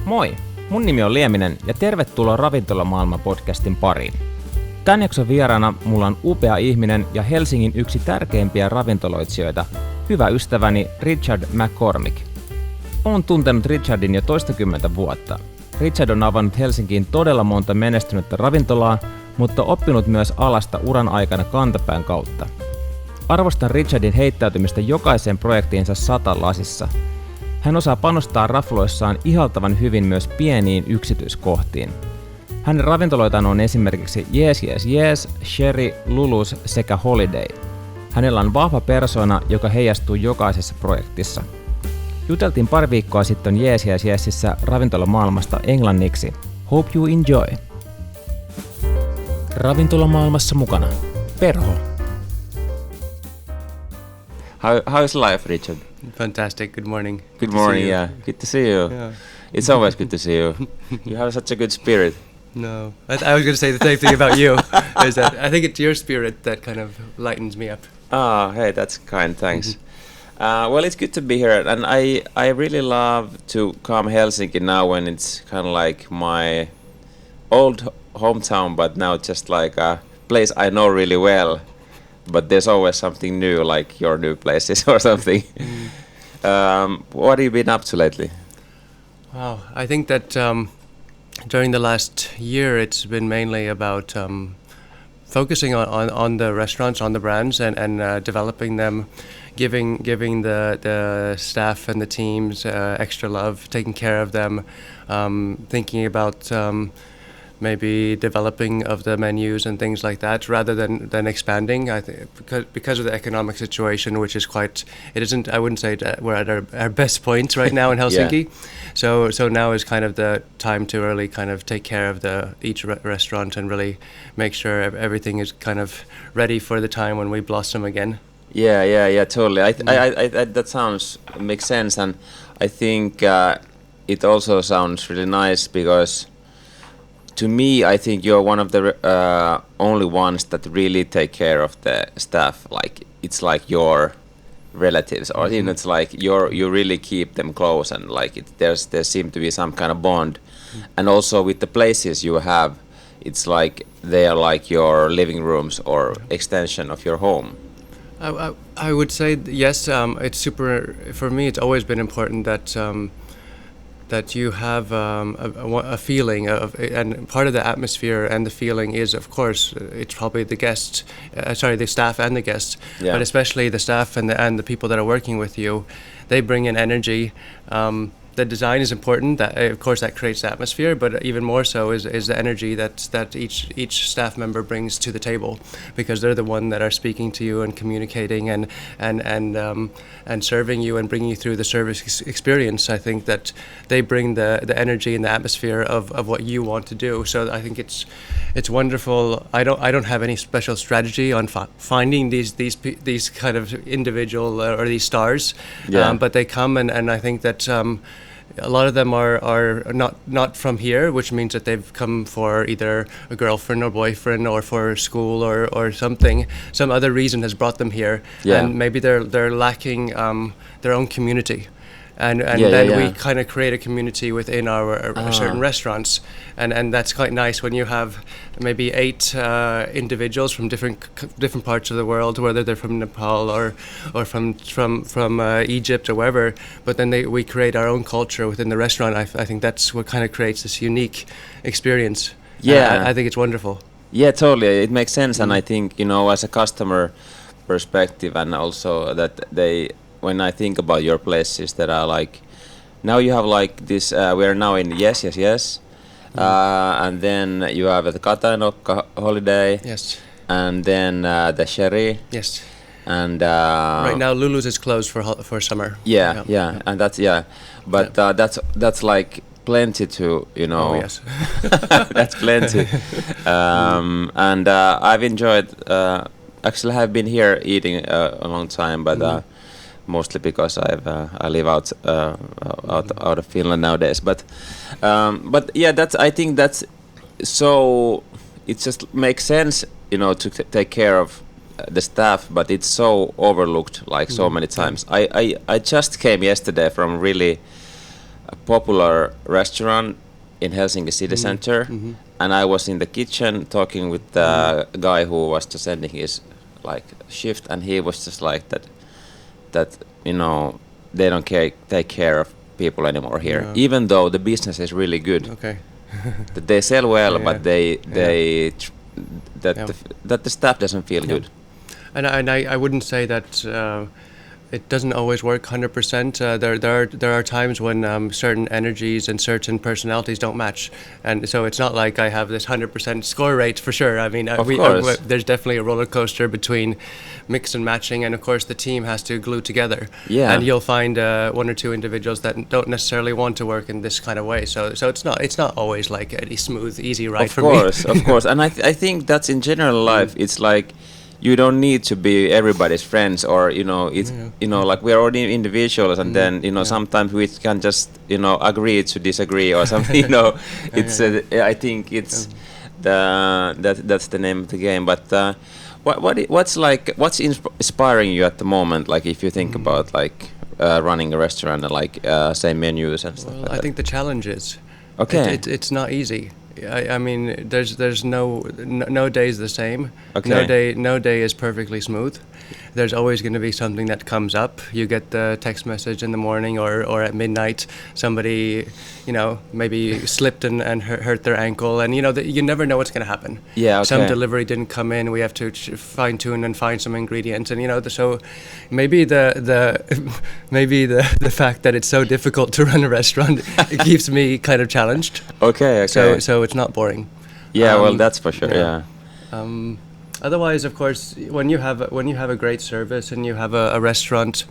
Moi! Mun nimi on Lieminen ja tervetuloa Ravintolamaailman podcastin pariin. Tän jakson vieraana mulla on upea ihminen ja Helsingin yksi tärkeimpiä ravintoloitsijoita, hyvä ystäväni Richard McCormick. Oon tuntenut Richardin jo toistakymmentä vuotta. Richard on avannut Helsinkiin todella monta menestynyttä ravintolaa, mutta oppinut myös alasta uran aikana kantapään kautta. Arvostan Richardin heittäytymistä jokaiseen projektiinsa 100 lasissa. Hän osaa panostaa rafloissaan ihaltavan hyvin myös pieniin yksityiskohtiin. Hänen ravintoloitaan on esimerkiksi Yes, Cheri, Lulu sekä Holiday. Hänellä on vahva persona, joka heijastuu jokaisessa projektissa. Juteltiin pari viikkoa sitten Yesissä ravintolamaailmasta englanniksi. Hope you enjoy! Ravintolamaailmassa mukana Perho. How is life, Richard? Fantastic. Good morning. Good morning. Yeah, good to see you. Yeah. It's always good to see you. You have such a good spirit. No, I was going to say the same thing about you. Is that I think it's your spirit that kind of lightens me up. Ah, hey, that's kind. Thanks. Well, it's good to be here, and I really love to come Helsinki now when it's kind of like my old hometown, but now just like a place I know really well. But there's always something new, like your new places or something. What have you been up to lately? Wow, I think that during the last year, it's been mainly about focusing on the restaurants, on the brands, and developing them, giving the staff and the teams extra love, taking care of them, thinking about maybe developing of the menus and things like that, rather than expanding. I think because of the economic situation, which is quite, it isn't. I wouldn't say that we're at our best point right now in Helsinki. Yeah. So now is kind of the time to really kind of take care of each restaurant and really make sure everything is kind of ready for the time when we blossom again. Yeah, totally. I that makes sense, and I think it also sounds really nice because, to me, I think you're one of the only ones that really take care of the staff. Like it's like your relatives, or even it's like you really keep them close, and like there seem to be some kind of bond. And also with the places you have, it's like they are like your living rooms or extension of your home. I would say yes. It's super. For me, it's always been important that you have a feeling of, and part of the atmosphere and the feeling is, of course, it's probably the staff and the guests, but especially the staff and the people that are working with you. They bring in energy. The design is important. That, of course, that creates the atmosphere, but even more so is the energy that each staff member brings to the table, because they're the one that are speaking to you and communicating and serving you and bringing you through the service experience. I think that they bring the energy and the atmosphere of what you want to do. So I think it's wonderful. I don't have any special strategy on finding these kind of individual or these stars, but they come and I think that. A lot of them are not from here, which means that they've come for either a girlfriend or boyfriend or for school or something. Some other reason has brought them here, and maybe they're lacking their own community. And then we kind of create a community within our certain restaurants, and that's quite nice when you have maybe 8 individuals from different parts of the world, whether they're from Nepal or from Egypt or wherever. But then we create our own culture within the restaurant. I think that's what kind of creates this unique experience. Yeah, I think it's wonderful. Yeah, totally. It makes sense, and I think as a customer perspective, and also that when I think about your places that are like, now you have like this, we are now in Yes, and then you have the Katanokka Holiday, and then the Cheri, and right now Lulu's is closed for summer. And that's like plenty to that's plenty, and I've enjoyed. Actually, I've been here eating a long time, but. Mostly because I live out of Finland nowadays, but I think that's so. It just makes sense, to take care of the staff, but it's so overlooked like so many times. I just came yesterday from really a popular restaurant in Helsinki city center, and I was in the kitchen talking with the guy who was just ending his like shift, and he was just like that you know, they don't take care of people anymore here, even though the business is really good. Okay. That they sell well, but that the staff doesn't feel good. And I wouldn't say that it doesn't always work 100%. There are times when certain energies and certain personalities don't match, and so it's not like I have this 100% score rate for sure. I mean, there's definitely a roller coaster between mix and matching, and of course the team has to glue together. Yeah. And you'll find one or two individuals that don't necessarily want to work in this kind of way. So it's not always like a smooth, easy ride for me. Of course. And I think that's in general life. It's like, you don't need to be everybody's friends, or you know, it's you know, like we're all individuals, and then you know, sometimes we can just, you know, agree to disagree or something. You know, it's I think it's that's the name of the game. But what's inspiring you at the moment? Like if you think about like running a restaurant and like say menus and stuff. Well, I think the challenge is it's not easy. I mean, there's no day is the same. Okay. No day is perfectly smooth. There's always going to be something that comes up. You get the text message in the morning or at midnight, somebody, you know, maybe slipped and hurt their ankle, and you know, you never know what's going to happen. Yeah. Okay. Some delivery didn't come in. We have to fine tune and find some ingredients, and you know, so maybe the fact that it's so difficult to run a restaurant it keeps me kind of challenged. Okay. So it's not boring. Yeah, well, that's for sure. Yeah. Otherwise, of course, when you have a great service and you have a restaurant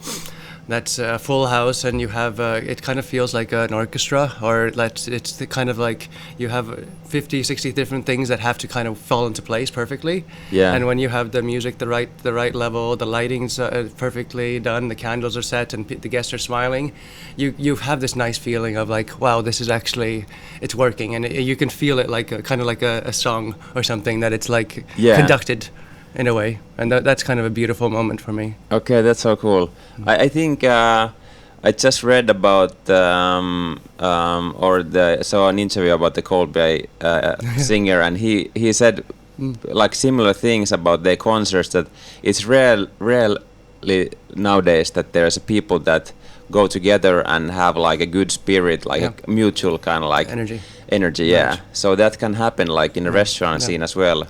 that's a full house, and you have it kind of feels like an orchestra, or it's the kind of like you have 50, 60 different things that have to kind of fall into place perfectly. Yeah. And when you have the music the right level, the lighting's perfectly done, the candles are set, and the guests are smiling, you have this nice feeling of like, wow, this is actually, it's working, and you can feel it like kind of like a song or something, that it's like conducted in a way, and that's kind of a beautiful moment for me. Okay, that's so cool. I think I just read about saw an interview about the Coldplay singer, and he said like similar things about their concerts, that it's rarely nowadays that there's people that go together and have like a good spirit, like a mutual kind of like energy. Yeah. Right. So that can happen like in a restaurant scene as well.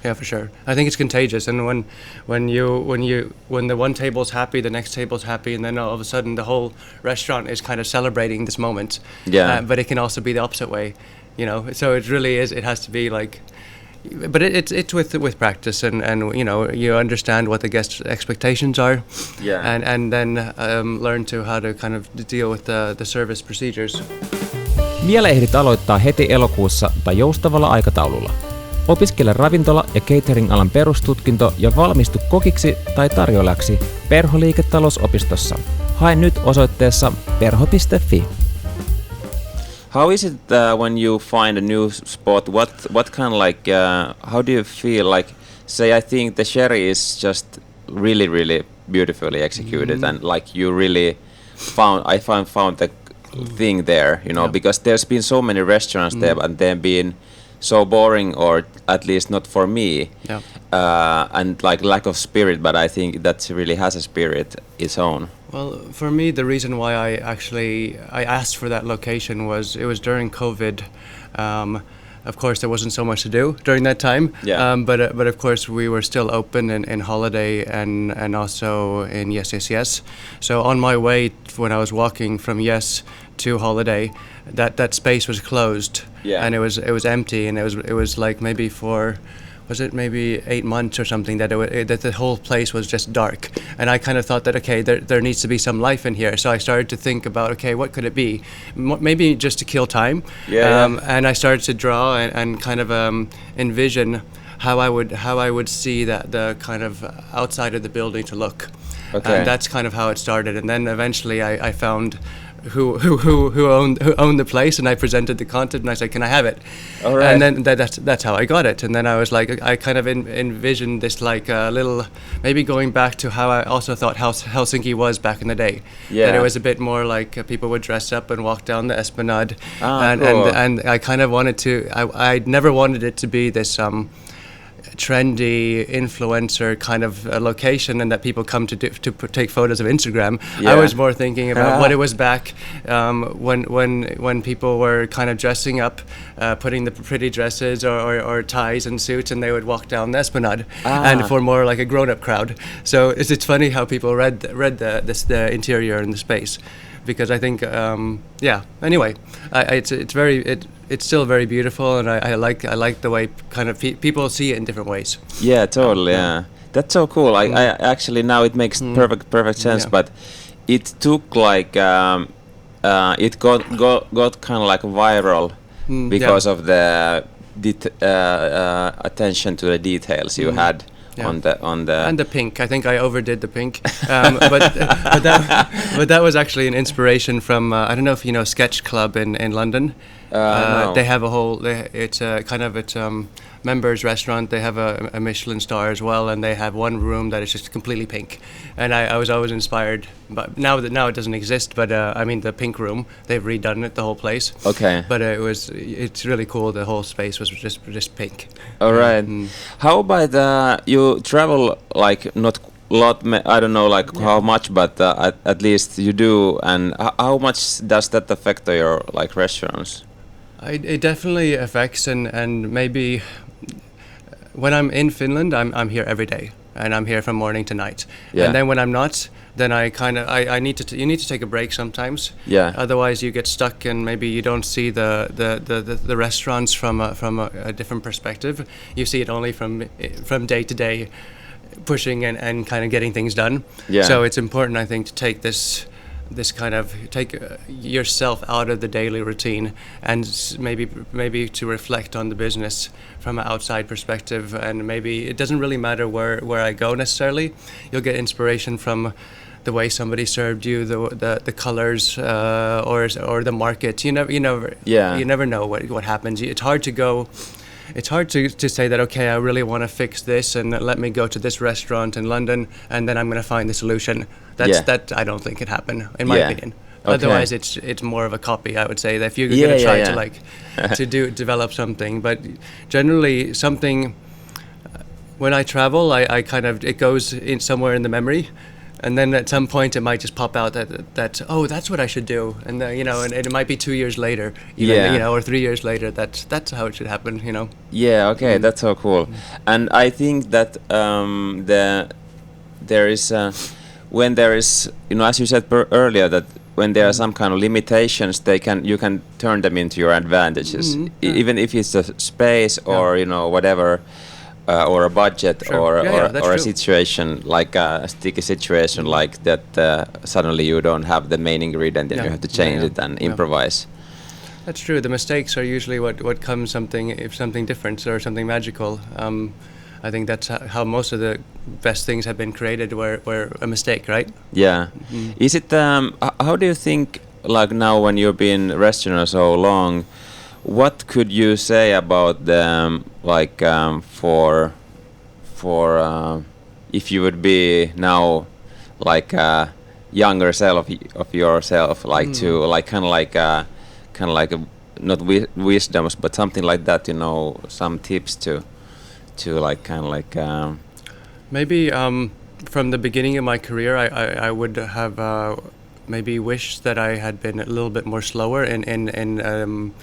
Yeah, for sure. I think it's contagious, and when the one table's happy, the next table's happy, and then all of a sudden the whole restaurant is kind of celebrating this moment. Yeah. But it can also be the opposite way, you know. So it really is. It has to be like, but it's with practice, and you know, you understand what the guest expectations are. Yeah. And then learn to how to kind of deal with the service procedures. Miele ehdit aloittaa heti elokuussa tai joustavalla aikataululla. Opiskele ravintola- ja catering-alan perustutkinto ja valmistu kokiksi tai tarjoilaksi Perho-liiketalousopistossa. Hae nyt osoitteessa perho.fi. How is it when you find a new spot? What kind of like how do you feel like? Say, I think the Cheri is just really beautifully executed, and like you really found the thing there, you know, because there's been so many restaurants there, and they've been so boring, or at least not for me, and like lack of spirit. But I think that really has a spirit its own. Well, for me, the reason why I asked for that location was it was during COVID. Of course, there wasn't so much to do during that time. Yeah. But of course, we were still open in Holiday and also in Yes. So on my way, when I was walking from Yes to Holiday, that space was closed. Yeah. And it was empty, and it was like maybe maybe 8 months or something that the whole place was just dark, and I kind of thought that there needs to be some life in here. So I started to think about what could it be? Maybe just to kill time. And I started to draw and kind of envision how I would see that the kind of outside of the building to look. Okay. And that's kind of how it started, and then eventually I found who owned the place, and I presented the content, and I said, "Can I have it?" All right. And then that's how I got it. And then I was like, I kind of envisioned this like a little, maybe going back to how I also thought Helsinki was back in the day. Yeah. That it was a bit more like people would dress up and walk down the Esplanade, Cool. and I kind of wanted to. I never wanted it to be this trendy influencer kind of location, and that people come to take photos of Instagram. Yeah. I was more thinking about what it was back when people were kind of dressing up, putting the pretty dresses or ties and suits, and they would walk down the Esplanade, and for more like a grown-up crowd. So it's funny how people read the interior and the space, because I think anyway, it's still very beautiful, and I like the way kind of people see it in different ways. Yeah, totally. Yeah, that's so cool. I actually now it makes perfect sense. Yeah. But it took like it got kind of like viral because of the attention to the details you had. Yeah. On the and the pink. I think I overdid the pink, but that was actually an inspiration from I don't know if you know Sketch Club in London. No. They have a whole. It's a kind of members restaurant. They have a Michelin star as well, and they have one room that is just completely pink. And I was always inspired, but now it doesn't exist. But I mean the pink room, they've redone it, the whole place. Okay. But it's really cool. The whole space was just pink. All right. How about you travel like not a lot? I don't know like how much, but at least you do. And how much does that affect your like restaurants? It definitely affects, and maybe when I'm in Finland, I'm here every day, and I'm here from morning to night. Yeah. And then when I'm not, then I need to you need to take a break sometimes. Yeah. Otherwise, you get stuck, and maybe you don't see the restaurants from a different perspective. You see it only from day to day, pushing and kind of getting things done. Yeah. So it's important, I think, to take this kind of take yourself out of the daily routine, and maybe to reflect on the business from an outside perspective. And maybe it doesn't really matter where I go necessarily. You'll get inspiration from the way somebody served you, the colors, or the market. You never know what happens. It's hard to go. It's hard to say that, okay, I really want to fix this, and let me go to this restaurant in London, and then I'm going to find the solution. That I don't think could happen, in my opinion. Okay. Otherwise, it's more of a copy, I would say. That if you're going to try to like to develop something, but generally something. When I travel, I kind of it goes in somewhere in the memory. And then at some point it might just pop out that that's what I should do, and and it might be 2 years later, or 3 years later. That's how it should happen, Yeah, okay, that's so cool. And I think that there is when there is as you said earlier, that when there are some kind of limitations, you can turn them into your advantages, even if it's a space or whatever. Or a budget, sure. or a situation like a sticky situation like that. Suddenly you don't have the main ingredient, and you have to change it and improvise. That's true. The mistakes are usually what comes something different or something magical. I think that's how most of the best things have been created, were a mistake, right? Yeah. Is it? How do you think? Like now, when you've been restaurant so long, what could you say about the for if you would be now like a younger self of yourself, like to like kind of like not wisdoms, but something like that, some tips to like kind of like maybe from the beginning of my career, I would have maybe wished that I had been a little bit more slower in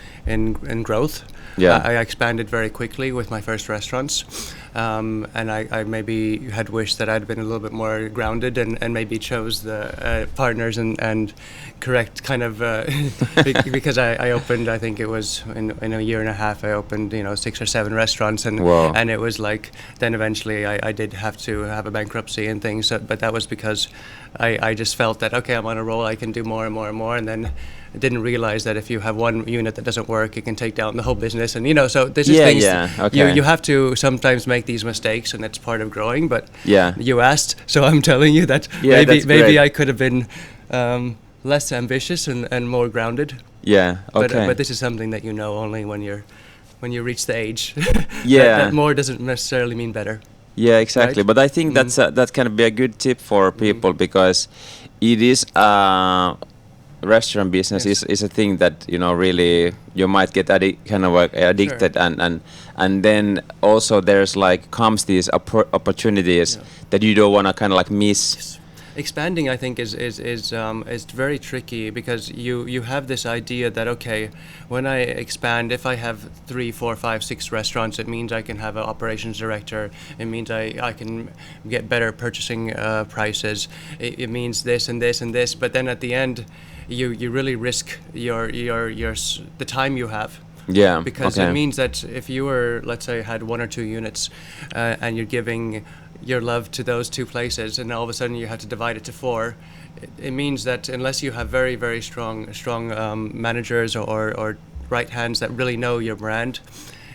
growth. Yeah. I expanded very quickly with my first restaurants, and I maybe had wished that I'd been a little bit more grounded and maybe chose the partners and correct kind of because I opened, I think it was in a year and a half, I opened 6 or 7 restaurants, and it was like then eventually I did have to have a bankruptcy and things, but that was because I just felt that, okay, I'm on a roll, I can do more and more and more, and then I didn't realize that if you have one unit that doesn't work, it can take down the whole business. And so there's just things okay. you have to sometimes make these mistakes, and it's part of growing. But yeah, you asked, so I'm telling you that maybe I could have been less ambitious and more grounded. Yeah. Okay. But this is something that you know only when you reach the age. Yeah. that more doesn't necessarily mean better. Yeah, exactly. Right? But I think that can be a good tip for people because it is restaurant business is a thing that really you might get addicted. Sure. And then also there's comes these opportunities that you don't want to kind of miss. Yes. Expanding, I think, is very tricky because you have this idea that okay, when I expand, if I have 3, 4, 5, 6 restaurants, it means I can have an operations director. It means I can get better purchasing prices. It means this and this and this. But then at the end, you really risk your the time you have. Yeah. Because it means that if you were, let's say, had 1 or 2 units, and you're giving your love to those 2 places, and all of a sudden you have to divide it to 4, it means that unless you have very, very strong managers or right hands that really know your brand,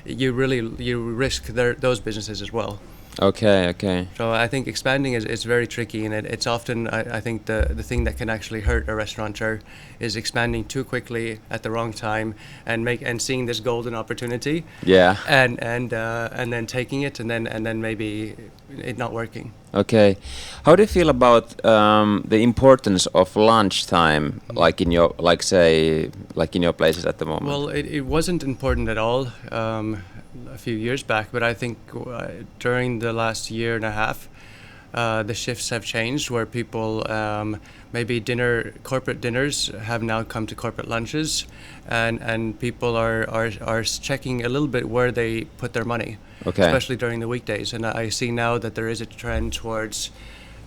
you risk those businesses as well. Okay. So I think expanding is very tricky, and it's often I think the thing that can actually hurt a restaurateur is expanding too quickly at the wrong time and seeing this golden opportunity. Yeah. And then taking it and then maybe it not working. Okay. How do you feel about the importance of lunchtime, in your in your places at the moment? Well, it wasn't important at all a few years back, but I think during the last year and a half, the shifts have changed where people maybe corporate dinners have now come to corporate lunches, and people are checking a little bit where they put their money, especially during the weekdays. And I see now that there is a trend towards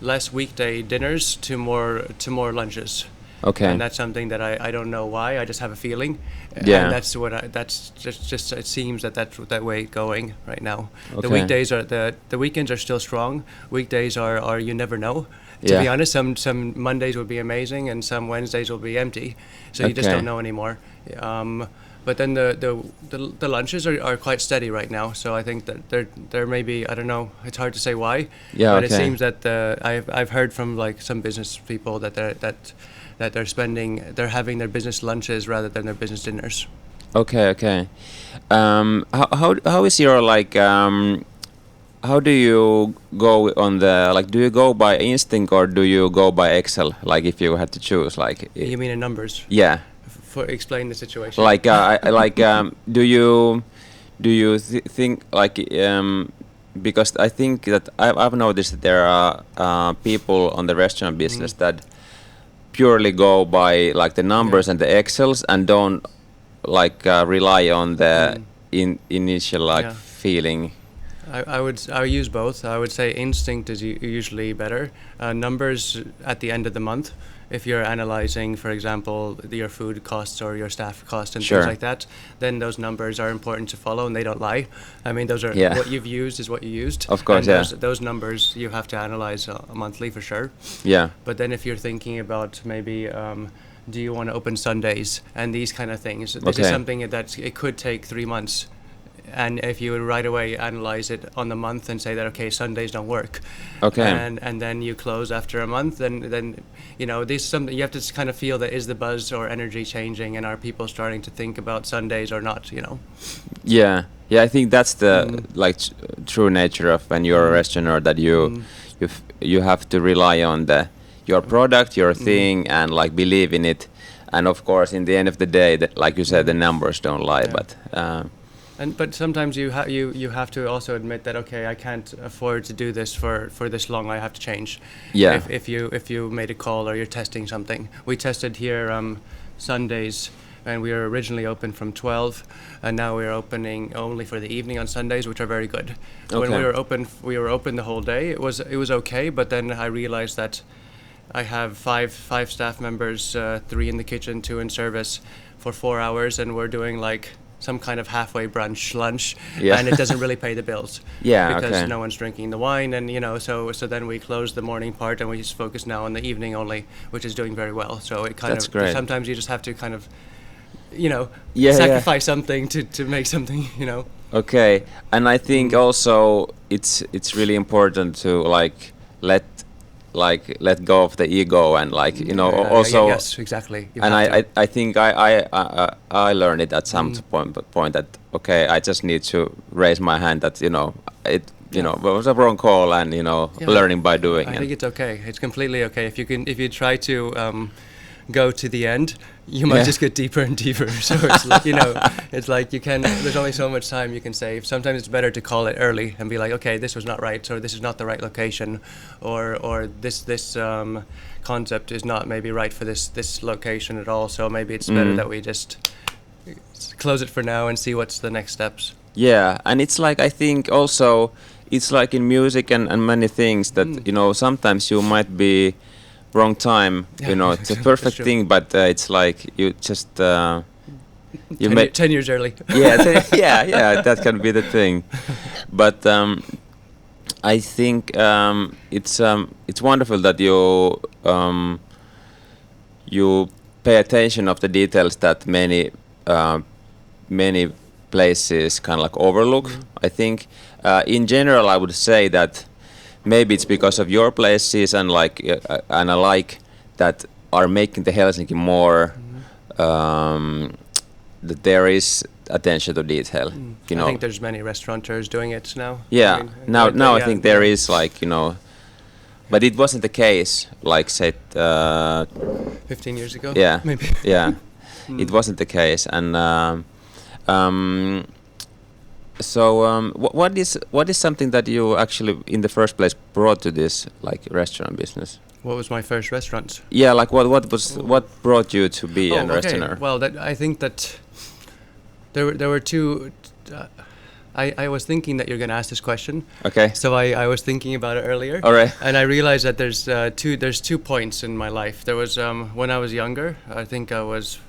less weekday dinners to more lunches. Okay. And that's something that I don't know why. I just have a feeling. Yeah. And that's just it seems that's that way going right now. Okay. The weekdays are the weekends are still strong. Weekdays are you never know. To be honest, some Mondays will be amazing and some Wednesdays will be empty. So you just don't know anymore. But then the lunches are quite steady right now. So I think that they're maybe, I don't know, it's hard to say why. Yeah. But it seems that I've heard from some business people that they're having their business lunches rather than their business dinners. Okay. How is your how do you go on the do you go by instinct or do you go by Excel? If you had to choose, You mean in numbers? Yeah. Explain the situation. Do you think because I think that I've noticed that there are people on the restaurant business that purely go by the numbers and the Excels and don't rely on the initial feeling. I use both. I would say instinct is usually better. Numbers at the end of the month, if you're analyzing, for example, your food costs or your staff costs and things like that, then those numbers are important to follow and they don't lie. I mean, those are what you've used is what you used. Of course, and those numbers you have to analyze monthly for sure. Yeah. But then if you're thinking about maybe do you want to open Sundays and these kind of things, this is something that it could take 3 months. And if you would right away analyze it on the month and say that okay, Sundays don't work, and then you close after a month, then this is something you have to kind of feel that is the buzz or energy changing, and are people starting to think about Sundays or not? Yeah, I think that's the true nature of when you're a restaurant, that you have to rely on your product, your thing, and believe in it, and of course, in the end of the day, like you said, the numbers don't lie, but. But sometimes you have to also admit that okay, I can't afford to do this for this long. I have to change. Yeah. If you made a call or you're testing something, we tested here Sundays, and we were originally open from 12, and now we're opening only for the evening on Sundays, which are very good. Okay. When we were open the whole day. It was okay, but then I realized that I have five staff members, 3 in the kitchen, 2 in service, for 4 hours, and we're doing some kind of halfway brunch lunch, and it doesn't really pay the bills. Because no one's drinking the wine, and so then we close the morning part and we just focus now on the evening only, which is doing very well. So it kind great. Sometimes you just have to kind of sacrifice something to make something. Okay, and I think also it's really important to let like let go of the ego and like also yes, exactly. And I think I learned it at some point that okay, I just need to raise my hand that it was a wrong call and learning by doing. I think it's okay. It's completely okay if you try to go to the end, you might just get deeper and deeper. So it's like it's like there's only so much time you can save. Sometimes it's better to call it early and be like, okay, this was not right, or this is not the right location, or this concept is not maybe right for this location at all. So maybe it's better that we just close it for now and see what's the next steps. Yeah, and it's like I think also it's like in music and many things that sometimes you might be wrong time, it's a perfect thing, but it's like you just you 10 years early. yeah, that can be the thing. But I think it's wonderful that you pay attention of the details that many places kind of like overlook. I think in general I would say that maybe it's because of your places and and I like that are making the Helsinki more that there is attention to detail. I think there's many restaurateurs doing it now. Yeah, now I think there is but it wasn't the case say 15 years ago. Yeah, maybe. Yeah, it wasn't the case, and so what is something that you actually in the first place brought to this restaurant business? What was my first restaurant? Yeah, what brought you to be a restaurateur? Well, I think that there were two. I was thinking that you're going to ask this question. Okay. So I was thinking about it earlier. All right. And I realized that there's 2 points in my life. There was when I was younger. I think I was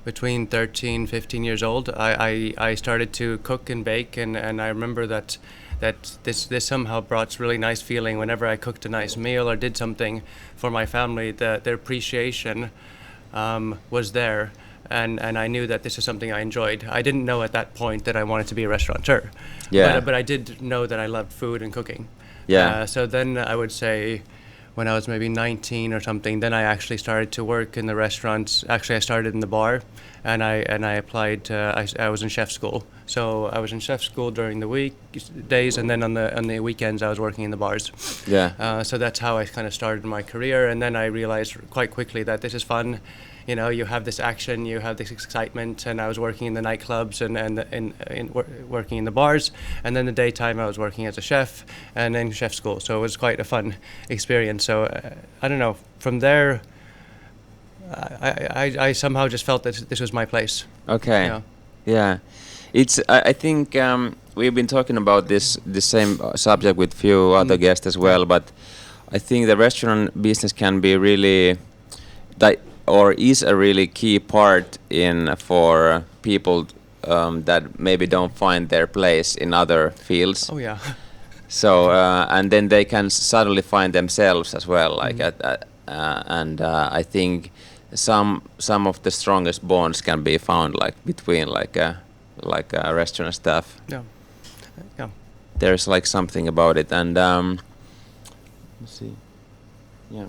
between 13, 15 years old. I started to cook and bake, and I remember that this somehow brought really nice feeling whenever I cooked a nice meal or did something for my family. Their appreciation was there. And I knew that this is something I enjoyed. I didn't know at that point that I wanted to be a restaurateur. Yeah. But I did know that I loved food and cooking. Yeah. So then I would say when I was maybe 19 or something, then I actually started to work in the restaurants. Actually, I started in the bar, and I applied. I was in chef school. So I was in chef school during the weekdays, and then on the weekends I was working in the bars. Yeah. So that's how I kind of started my career, and then I realized quite quickly that this is fun. You have this action, you have this excitement, and I was working in the nightclubs and working in the bars, and then the daytime I was working as a chef and in chef school. So it was quite a fun experience. So I don't know. From there, I somehow just felt that this was my place. Okay. Yeah. It's. I think we've been talking about the same subject with few other guests as well, but I think the restaurant business can be really or is a really key part for people that maybe don't find their place in other fields. Oh yeah. So and then they can suddenly find themselves as well, and I think some of the strongest bonds can be found between restaurant staff. Yeah. There's something about it, and let's see. Yeah.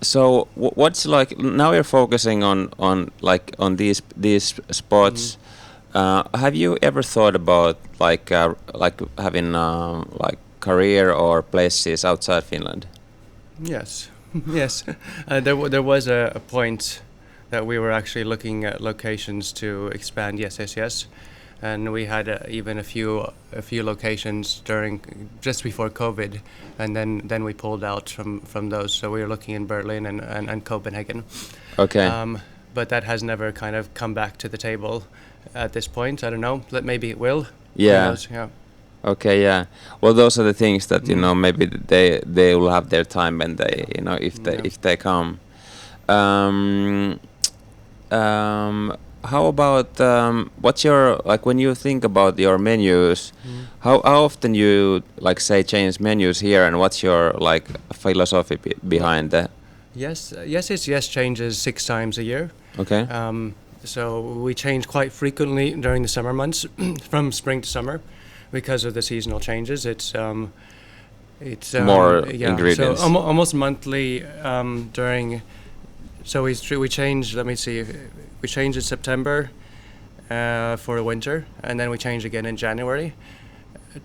So what's now you're focusing on these spots. Have you ever thought about having career or places outside Finland? Yes. Yes. There was a point that we were actually looking at locations to expand. Yes. And we had even a few locations just before COVID, and then we pulled out from those. So we were looking in Berlin and Copenhagen. Okay. But that has never kind of come back to the table at this point. I don't know. Maybe it will. Yeah. Who knows? Yeah. Okay. Yeah. Well, those are the things that maybe they will have their time when they if they come. How about what's your when you think about your menus? How often you change menus here, and what's your philosophy behind that? Yes changes 6 times a year. Okay. So we change quite frequently during the summer months, from spring to summer, because of the seasonal changes. It's more ingredients. So almost monthly during. So we change. Let me see. We change in September for winter, and then we change again in January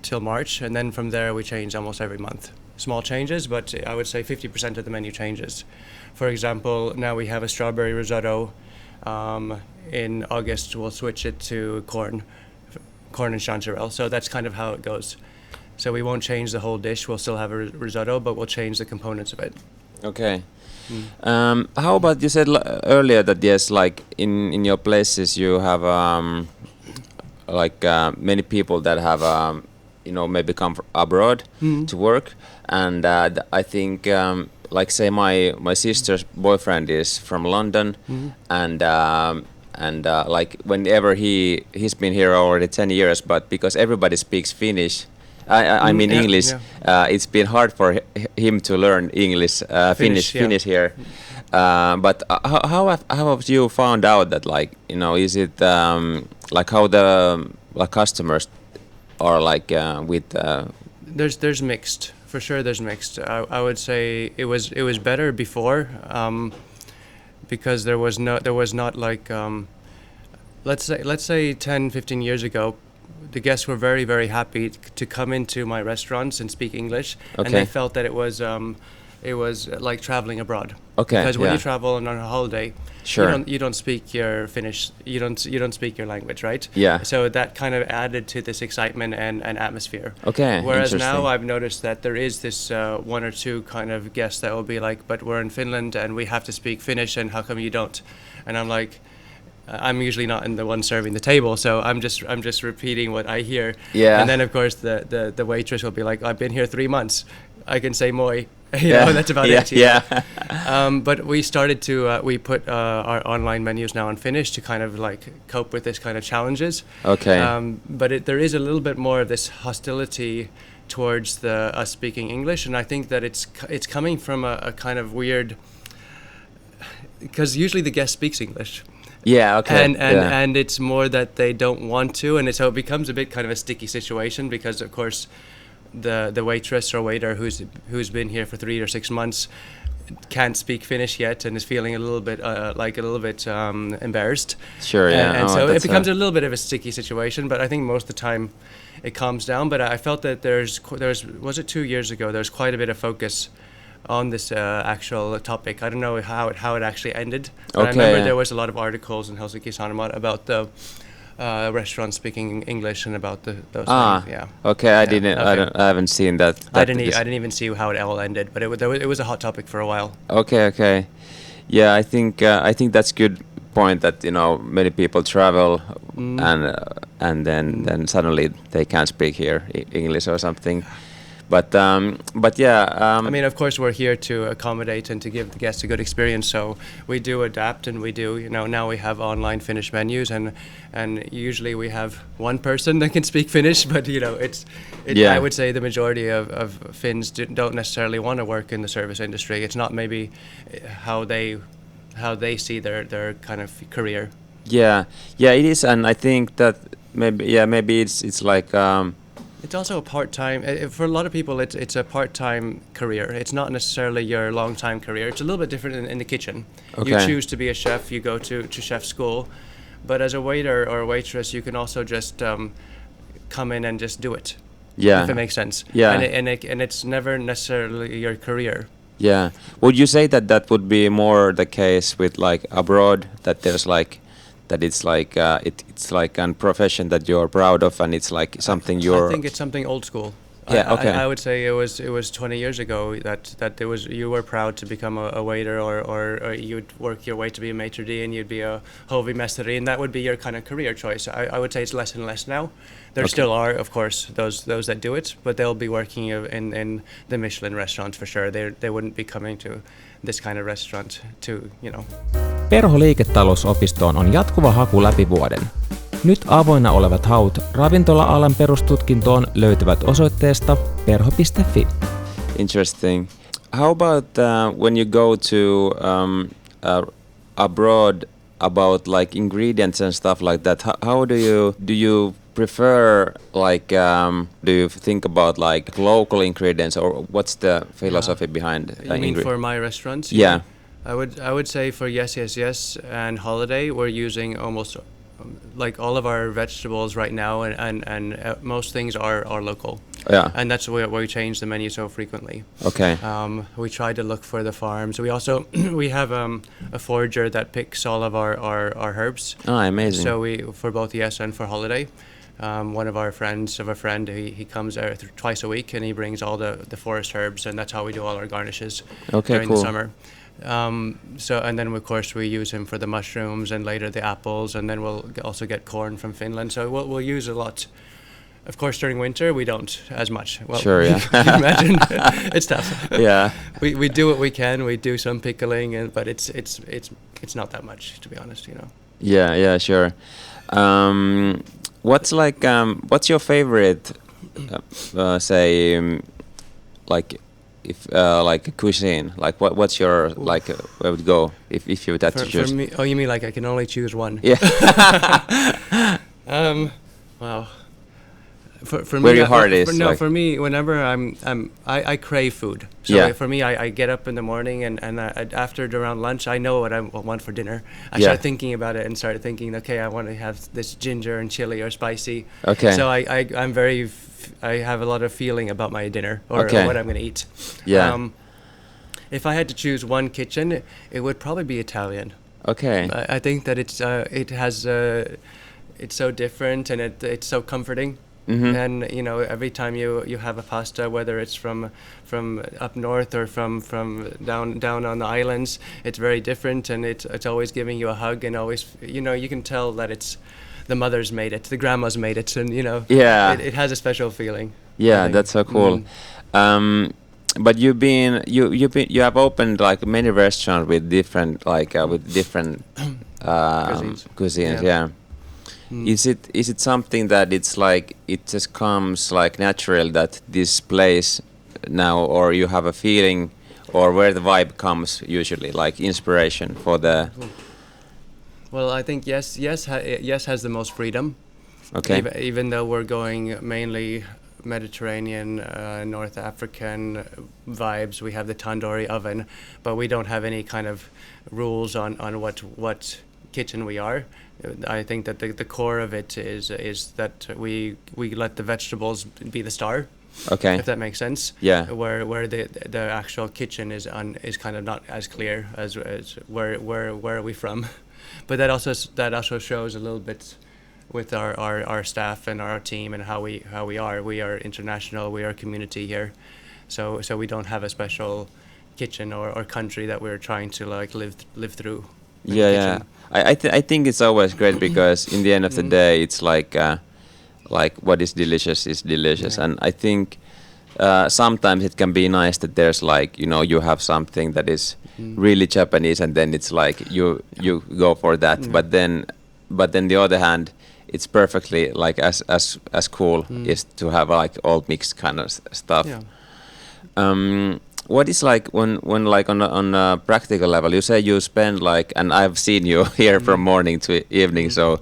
till March, and then from there we change almost every month. Small changes, but I would say 50% of the menu changes. For example, now we have a strawberry risotto. In August, we'll switch it to corn and chanterelle. So that's kind of how it goes. So we won't change the whole dish. We'll still have a risotto, but we'll change the components of it. Okay. How about, you said earlier that yes, like in your places you have many people that have maybe come abroad to work, and I think like say my sister's boyfriend is from London, and like whenever he's been here already 10 years, but because everybody speaks Finnish, I mean English, it's been hard for him to learn English, Finnish here. But how have you found out that, like, is it like how the customers are like with? There's mixed, for sure. There's mixed. I would say it was better before, because there was not like let's say 10-15 years ago. The guests were very, very happy to come into my restaurants and speak English, and they felt that it was like traveling abroad. Okay. Because when you travel on a holiday, sure, you don't speak your Finnish, you don't speak your language, right? Yeah. So that kind of added to this excitement and atmosphere. Okay. Whereas now I've noticed that there is this one or two kind of guests that will be like, but we're in Finland and we have to speak Finnish, and how come you don't? And I'm like, I'm usually not in the one serving the table, so I'm just repeating what I hear. Yeah. And then of course the waitress will be like, I've been here 3 months. I can say moi. That's about it. Yeah. But we started to we put our online menus now in Finnish to kind of like cope with this kind of challenges. Okay. But there is a little bit more of this hostility towards us speaking English, and I think that it's coming from a kind of weird, because usually the guest speaks English. Yeah, okay. And it's more that they don't want to, and so it becomes a bit kind of a sticky situation, because of course the waitress or waiter who's been here for 3 or 6 months can't speak Finnish yet and is feeling a little bit embarrassed. Sure, yeah. And so it becomes a little bit of a sticky situation, but I think most of the time it calms down. But I felt that there's was it 2 years ago, there's quite a bit of focus on this actual topic. I don't know how it actually ended. But I remember there was a lot of articles in Helsingin Sanomat about the restaurants speaking English and about those things. Yeah. Okay, I haven't seen that. I didn't even see how it all ended, but it was a hot topic for a while. Okay. Yeah, I think that's good point that many people travel and then suddenly they can't speak here English or something. But yeah. I mean, of course, we're here to accommodate and to give the guests a good experience. So we do adapt, and we do. Now we have online Finnish menus, and usually we have one person that can speak Finnish. But I would say the majority of Finns don't necessarily want to work in the service industry. It's not maybe how they see their kind of career. Yeah, it is, and I think that maybe it's like. It's also a part-time. For a lot of people, it's a part-time career. It's not necessarily your long-time career. It's a little bit different in the kitchen. Okay. You choose to be a chef. You go to chef school, but as a waiter or a waitress, you can also just come in and just do it. Yeah, if it makes sense. Yeah, and it's never necessarily your career. Yeah. Would you say that would be more the case with like abroad, that there's like that it's like it's like a profession that you're proud of, and it's like something I think it's something old school. Yeah, okay. I would say it was 20 years ago that there was, you were proud to become a waiter, or you'd work your way to be a maitre d' and you'd be a hovimestari, and that would be your kind of career choice. I would say it's less and less now. There still are, of course, those that do it, but they'll be working in the Michelin restaurants for sure. They wouldn't be coming to this kind of restaurant to, Perho-liiketalousopistoon on jatkuva haku läpi vuoden. Nyt avoinna olevat haut ravintola-alan perustutkintoon löytyvät osoitteesta perho.fi. Interesting. How about when you go to abroad, about like ingredients and stuff like that? How do you prefer like do you think about like local ingredients, or what's the philosophy behind You mean for my restaurants? Yeah. I would say for Yes Yes Yes and Holiday, we're using almost like all of our vegetables right now, and most things are local. Yeah. And that's why we change the menu so frequently. Okay. We try to look for the farms. We also we have a forager that picks all of our herbs. Oh, amazing. So we for both Yes and for Holiday. One of our friends of a friend, he comes out twice a week and he brings all the forest herbs, and that's how we do all our garnishes during cool. the summer. So and then of course we use him for the mushrooms and later the apples, and then we'll also get corn from Finland. So we'll use a lot. Of course, during winter we don't as much. Well, Sure, yeah. you can imagine it's tough. Yeah. We do what we can. We do some pickling, but it's not that much, to be honest. You know. Yeah, sure. What's your favorite, like, if like cuisine? Like, what's your like where would go if you had to choose? For me, oh, you mean like I can only choose one? Yeah. Wow. For Where me, your heart is, No, like- for me, whenever I crave food. So Yeah. for me, I get up in the morning and after around lunch, I know what I want for dinner. I Yeah. start thinking about it and start thinking, okay, I want to have this ginger and chili or spicy. Okay. So I'm very, I have a lot of feeling about my dinner or Okay. what I'm going to eat. Yeah. If I had to choose one kitchen, it would probably be Italian. Okay. I think that it's so different and it's so comforting. Mhm. And you know, every time you have a pasta, whether it's from up north or from down on the islands, it's very different, and it's always giving you a hug, and always, you know, you can tell that it's the mother's made it, the grandma's made it, and you know, Yeah. it has a special feeling. I Yeah, think. that's so cool. But you have opened like many restaurants with different cuisines. Yeah. Is it something that it's like it just comes like natural that this place now, or you have a feeling, or where the vibe comes usually, like inspiration for the? Well, I think yes has the most freedom. Okay. Even though we're going mainly Mediterranean, North African vibes, we have the tandoori oven, but we don't have any kind of rules on what kitchen we are. I think that the core of it is that we let the vegetables be the star. Okay. If that makes sense. Yeah. Where the actual kitchen is kind of not as clear as where are we from, but that also shows a little bit with our staff and our team and how we are. We are international. We are a community here, so we don't have a special kitchen or country that we're trying to like live through. with the Yeah. kitchen. I think it's always great because in the end of the day, it's like what is delicious is delicious, Yeah. and I think sometimes it can be nice that there's like, you know, you have something that is really Japanese, and then it's like you go for that, but then the other hand, it's perfectly like as cool is to have like all mixed kind of stuff. Yeah. What is like when like on a practical level, you say you spend like, and I've seen you here from morning to evening, so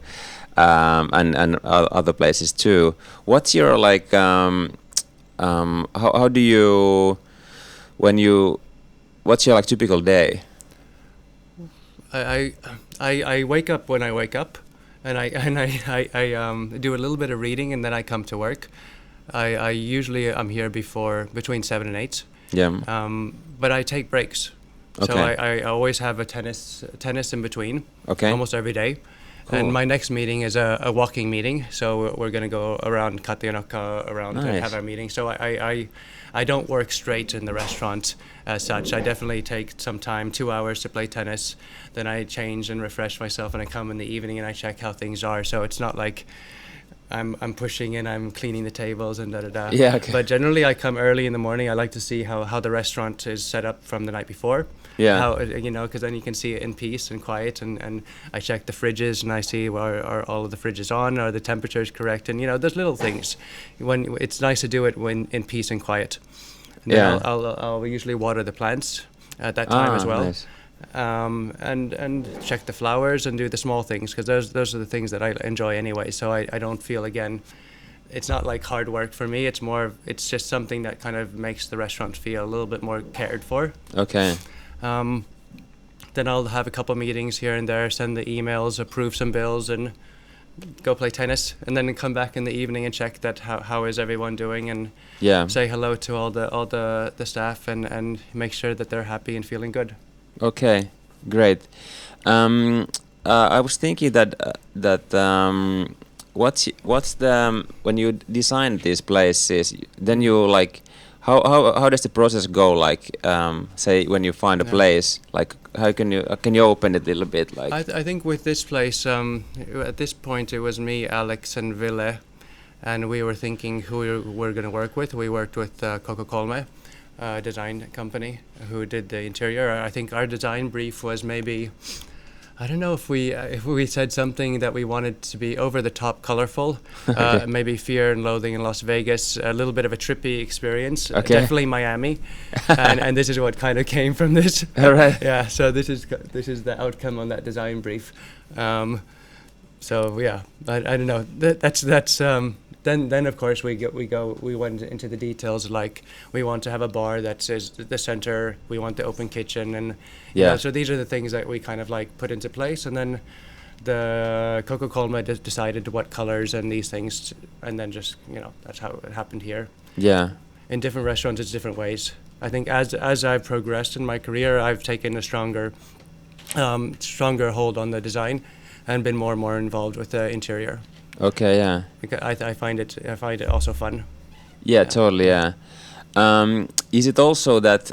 and other places too. What's your like how do you what's your like typical day? I wake up when I wake up, and I do a little bit of reading, and then I come to work. I usually I'm here between 7 and 8. Yeah. But I take breaks. So Okay. I always have a tennis in between. Okay. Almost every day. Cool. And my next meeting is a walking meeting. So we're going to go around Katianokka around Nice. and have our meeting. So I don't work straight in the restaurant as such. I definitely take some time, 2 hours to play tennis. Then I change and refresh myself, and I come in the evening and I check how things are. So it's not like I'm pushing and I'm cleaning the tables and da. Yeah, okay. But generally I come early in the morning. I like to see how the restaurant is set up from the night before. Yeah. How, you know, because then you can see it in peace and quiet, and I check the fridges and I see are all of the fridges on, are the temperatures correct, and you know, there's little things. When it's nice to do it when in peace and quiet. And then Yeah. I'll usually water the plants at that time as well. Nice. and check the flowers and do the small things, because those are the things that I enjoy anyway. So I don't feel, again, it's not like hard work for me. It's just something that kind of makes the restaurant feel a little bit more cared for. Okay. Then I'll have a couple meetings here and there, send the emails, approve some bills, and go play tennis, and then come back in the evening and check that how is everyone doing, and say hello to all the staff, and make sure that they're happy and feeling good. Okay, great. I was thinking that what's the when you design these places, then you like how does the process go? Like say when you find a place, like how can you open it a little bit? Like I think with this place, at this point it was me, Alex, and Ville, and we were thinking who we were going to work with. We worked with Coca-Cola design company who did the interior. I think our design brief was maybe, I don't know if we said something that we wanted to be over the top colorful, Okay. maybe Fear and Loathing in Las Vegas, a little bit of a trippy experience, Okay. definitely Miami, and this is what kind of came from this. All right. Yeah, so this is the outcome on that design brief. So yeah, I don't know. That's then of course we went into the details, like we want to have a bar that is the center, we want the open kitchen, and you know, so these are the things that we kind of like put into place, and then the Coca-Cola decided what colors and these things, and then just, you know, that's how it happened here. Yeah. In different restaurants it's different ways. I think as I've progressed in my career, I've taken a stronger hold on the design and been more and more involved with the interior. Okay. Yeah. I find it also fun. Yeah. Totally. Yeah. Is it also that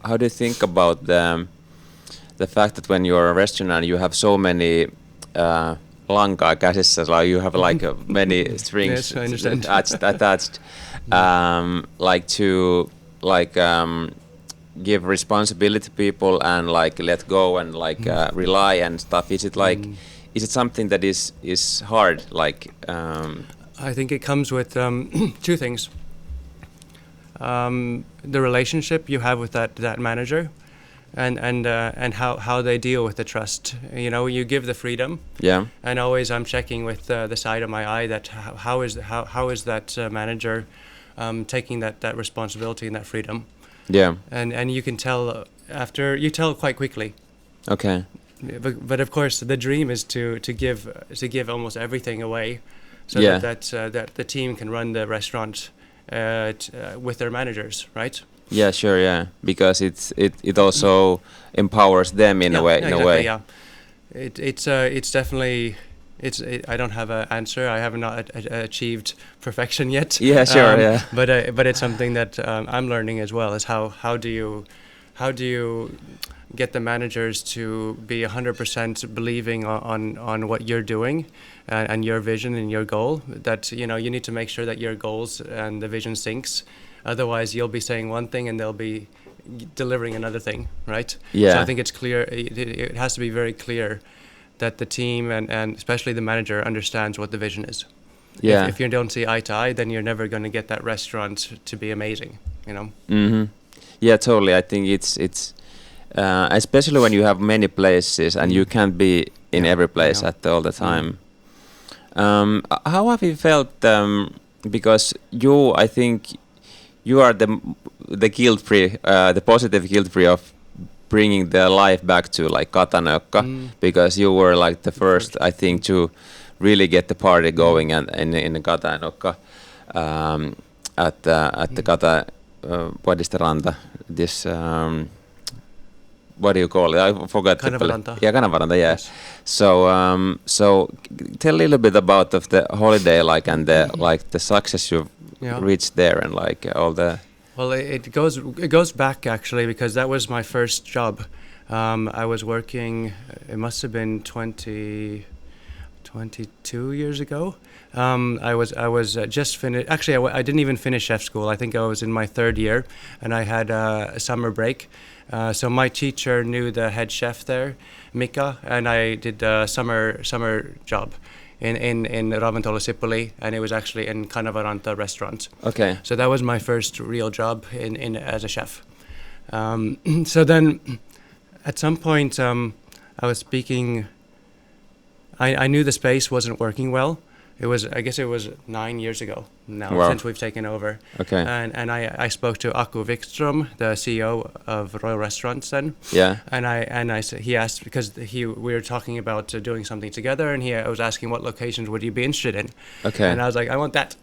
how do you think about the fact that when you're a restaurant you have so many lankaa käsissä, like you have like many strings Yes, I understand. attached, like to give responsibility to people and like let go and like rely and stuff. Is it like is it something that is hard? Like I think it comes with two things. The relationship you have with that manager, and how they deal with the trust. You know, you give the freedom. Yeah. And always I'm checking with the side of my eye that how is that manager taking that responsibility and that freedom. Yeah. And you can tell you tell quite quickly. Okay. But of course the dream is to give almost everything away, so that the team can run the restaurant with their managers, right? Yeah, sure, yeah, because it also empowers them in a way. Yeah, it's definitely I don't have an answer. I have not achieved perfection yet. Yeah, sure, yeah. But it's something that I'm learning as well. Is how do you get the managers to be 100% believing on what you're doing and your vision and your goal. That, you know, you need to make sure that your goals and the vision syncs. Otherwise, you'll be saying one thing and they'll be delivering another thing, right? Yeah. So I think it's clear. It has to be very clear that the team and especially the manager understands what the vision is. Yeah. If you don't see eye to eye, then you're never going to get that restaurant to be amazing, you know? Mm-hmm. Yeah, totally. I think it's especially when you have many places and you can't be in every place all the time. How have you felt? Because I think you are the guilt-free, the positive guilt-free of bringing the life back to like Katanökka, because you were like the first, I think, to really get the party going and in Katanökka at the Kata. What is the ranta? This what do you call it? I forgot. Kanavaranta. Yeah, Kanavaranta. Yeah. Yes. So tell a little bit about of the holiday, like, and the like the success you've reached there, and like all the. Well, it goes back actually, because that was my first job. I was working. It must have been 22 years ago. I was just finished. Actually, I didn't even finish chef school. I think I was in my third year, and I had a summer break. So my teacher knew the head chef there, Mika, and I did a summer job in Ravintola Sipuli, and it was actually in Kanavaranta restaurant. Okay. So that was my first real job in as a chef. So then At some point, I was speaking. I knew the space wasn't working well. I guess it was 9 years ago now since we've taken over. Okay. And I spoke to Aku Wikström, the CEO of Royal Restaurants then. Yeah. And I said, he asked, because we were talking about doing something together, and I was asking what locations would you be interested in. Okay. And I was like, I want that.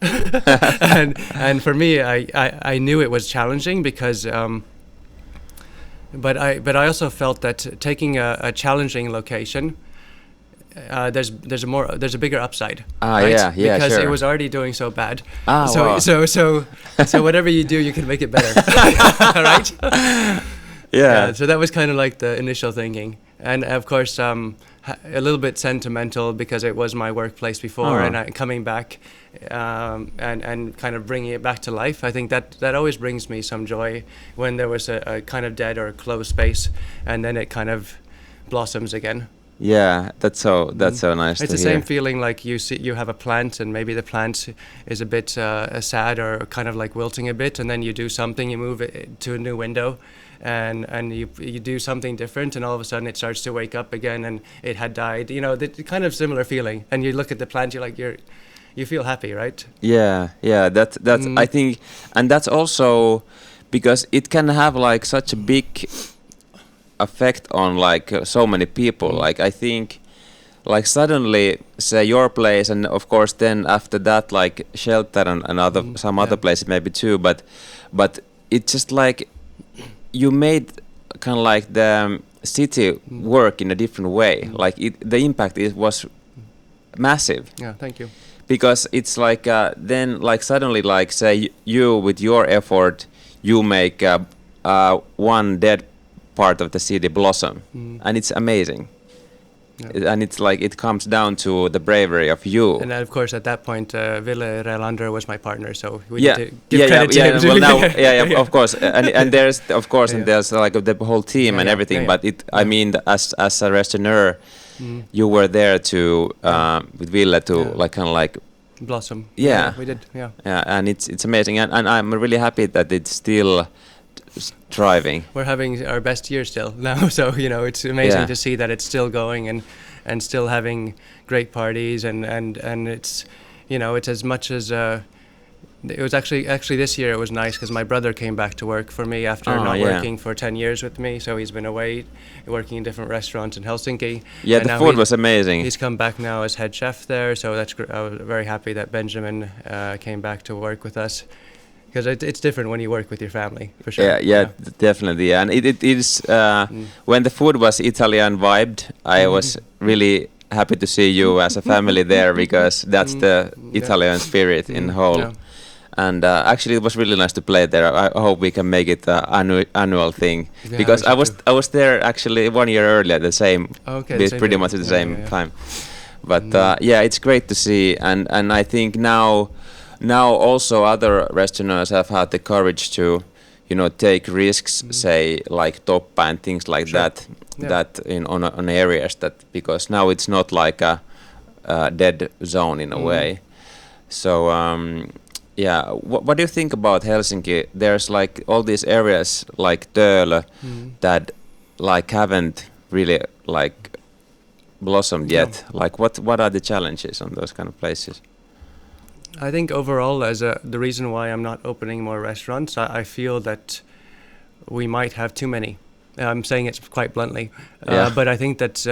and for me, I knew it was challenging because. But I also felt that taking a challenging location. There's a bigger upside. Right? Yeah, because sure. it was already doing so bad. Wow. So whatever you do, you can make it better, right? Yeah. So that was kind of like the initial thinking, and of course, a little bit sentimental because it was my workplace before, and coming back, and kind of bringing it back to life. I think that always brings me some joy when there was a kind of dead or closed space, and then it kind of blossoms again. Yeah, that's so nice to hear. It's the same feeling like you have a plant and maybe the plant is a bit sad or kind of like wilting a bit, and then you do something, you move it to a new window, and you do something different, and all of a sudden it starts to wake up again, and it had died. You know, the kind of similar feeling. And you look at the plant, you feel happy, right? Yeah. That's I think, and that's also because it can have like such a big effect on like so many people. Like I think like suddenly say your place, and of course then after that like Shelter and other places maybe too, but it's just like you made kind of like the city work in a different way. Like the impact was massive. Yeah, thank you. Because it's like then like suddenly like say you with your effort you make one dead part of the city blossom, and it's amazing. And it's like it comes down to the bravery of you. And of course at that point Ville Relander was my partner, so we need to give credit to him. Well now of course, and there's of course and there's like the whole team and everything, but I mean as a restaurateur you were there to with Ville to like kind of like blossom. Yeah, we did. Yeah, and it's amazing, and I'm really happy that it's still thriving. We're having our best year still now, so you know it's amazing to see that it's still going and still having great parties, and it's, you know, it's as much as it was actually this year it was nice because my brother came back to work for me after not working for 10 years with me, so he's been away working in different restaurants in Helsinki. Yeah, and the food was amazing. He's come back now as head chef there, so I was very happy that Benjamin came back to work with us. Because it's different when you work with your family, for sure. Yeah, definitely. And it is when the food was Italian vibed, I was really happy to see you as a family there, because that's the Italian spirit in whole. Yeah. And actually, it was really nice to play there. I hope we can make it an annual thing, because I was there actually 1 year earlier, the same, pretty much at the same time. But it's great to see, and I think now also other restaurants have had the courage to, you know, take risks, say like Toppa and things like that on areas that, because now it's not like a dead zone in a way. So what do you think about Helsinki? There's like all these areas like Töölö that like haven't really like blossomed yet. Like what are the challenges on those kind of places? I think overall, the reason why I'm not opening more restaurants, I feel that we might have too many. I'm saying it quite bluntly, but I think that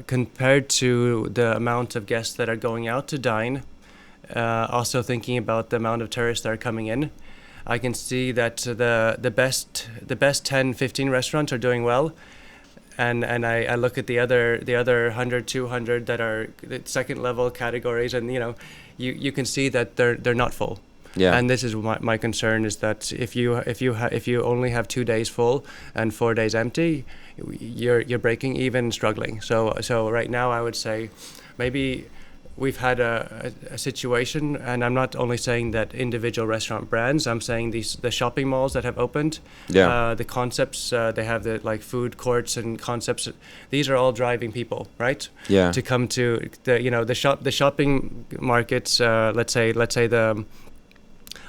compared to the amount of guests that are going out to dine, also thinking about the amount of tourists that are coming in, I can see that the best 10, 15 restaurants are doing well. And I look at the other 100, 200 that are the second level categories, and you know, you can see that they're not full. Yeah. And this is my concern, is that if you only have 2 days full and 4 days empty, you're breaking even, struggling. So right now I would say maybe we've had a situation, and I'm not only saying that individual restaurant brands, I'm saying the shopping malls that have opened, the concepts, they have the like food courts and concepts. These are all driving people, right? Yeah. To come to the shopping markets. Let's say the,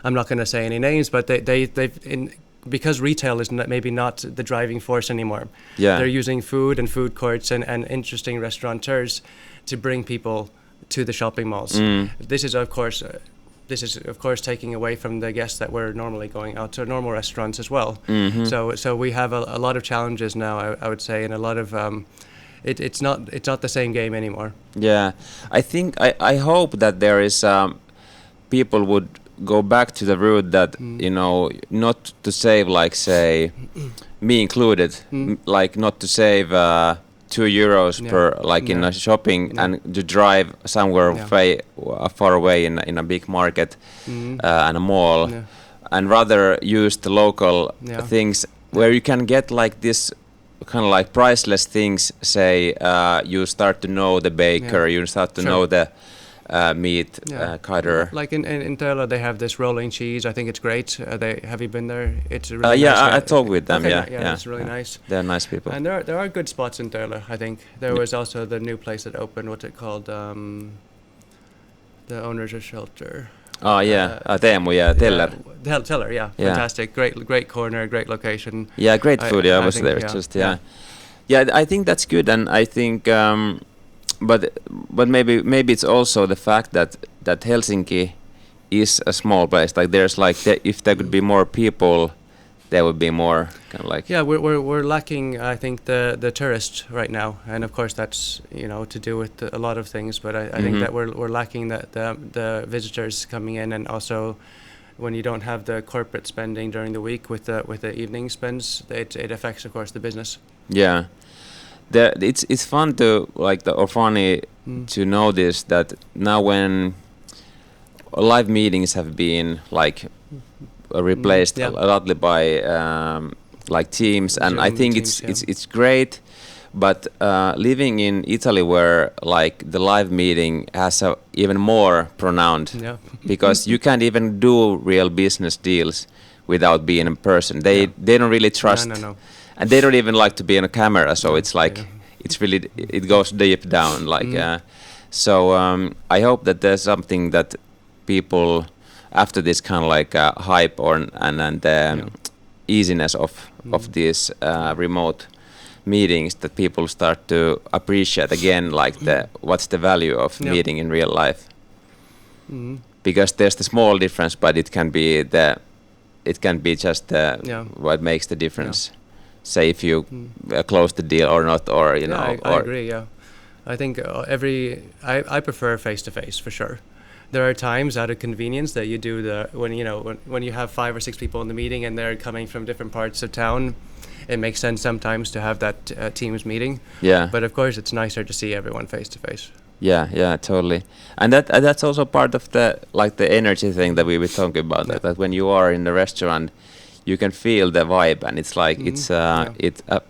I'm not going to say any names, but they've because retail is maybe not the driving force anymore. Yeah. They're using food and food courts and interesting restaurateurs to bring people to the shopping malls. This is of course taking away from the guests that were normally going out to normal restaurants as well. So we have a lot of challenges now, I would say, and a lot of it's not the same game anymore. Yeah, I hope that there is people would go back to the route that not to save, like, say, me included, like not to save €2 per, like, in a shopping and to drive somewhere far away in a big market and a mall, and rather use the local things where you can get like this kind of like priceless things. Say you start to know the baker, you start to know the meat cutter. Like in Tela, they have this rolling cheese. I think it's great. Have you been there? It's really nice. I talked with them. Okay, it's really nice. They're nice people. And there are good spots in Tela. I think there was also the new place that opened. What's it called? The Owners of Shelter. Oh yeah, Teemu, Teller. Teller, fantastic, great corner, great location. Yeah, great food. I was there. Yeah, I think that's good, and I think, but maybe it's also the fact that Helsinki is a small place. Like there's like if there could be more people, there would be more kind of like. Yeah, we're lacking, I think, the tourists right now, and of course that's to do with a lot of things. But I think that we're lacking the visitors coming in, and also when you don't have the corporate spending during the week with the evening spends, it affects, of course, the business. Yeah, it's fun to or funny to notice that now when live meetings have been like replaced a lot by like Teams, and I think it's great. But living in Italy, where like the live meeting has a even more pronounced, because you can't even do real business deals without being in person. They don't really trust, and they don't even like to be on a camera. So it's like it's really it goes deep down. Like so, I hope that there's something that people after this kind of like hype and easiness of these remote meetings, that people start to appreciate again like what's the value of meeting in real life, because there's the small difference, but it can be just what makes the difference. Say if you close the deal or not, or I agree. I think I prefer face to face for sure. There are times out of convenience that you do when you have 5 or 6 people in the meeting and they're coming from different parts of town. It makes sense sometimes to have that Teams meeting. Yeah. But of course, it's nicer to see everyone face to face. Yeah, totally. And that's also part of the energy thing that we were talking about. That when you are in the restaurant, you can feel the vibe, and it's like it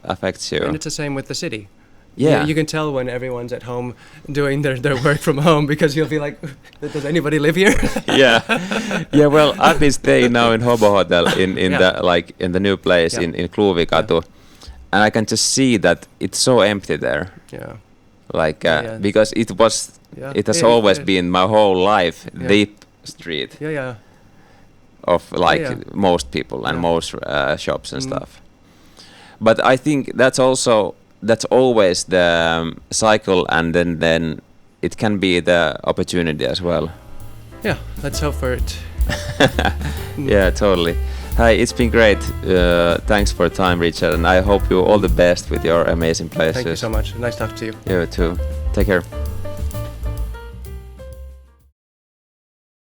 affects you. And it's the same with the city. Yeah, you can tell when everyone's at home doing their work from home, because you'll be like, does anybody live here? Yeah. Well, I've been staying now in Hobo Hotel in the new place in Kluvikatu, and I can just see that it's so empty there. Yeah. Because it has always been my whole life deep street. Yeah. Of most people and most shops and stuff. But I think that's always the cycle, and then it can be the opportunity as well. Yeah, let's hope for it. Yeah, totally. Hi, it's been great. Thanks for your time, Richard, and I hope you all the best with your amazing places. Thank you so much. Nice talking to you. You too. Take care.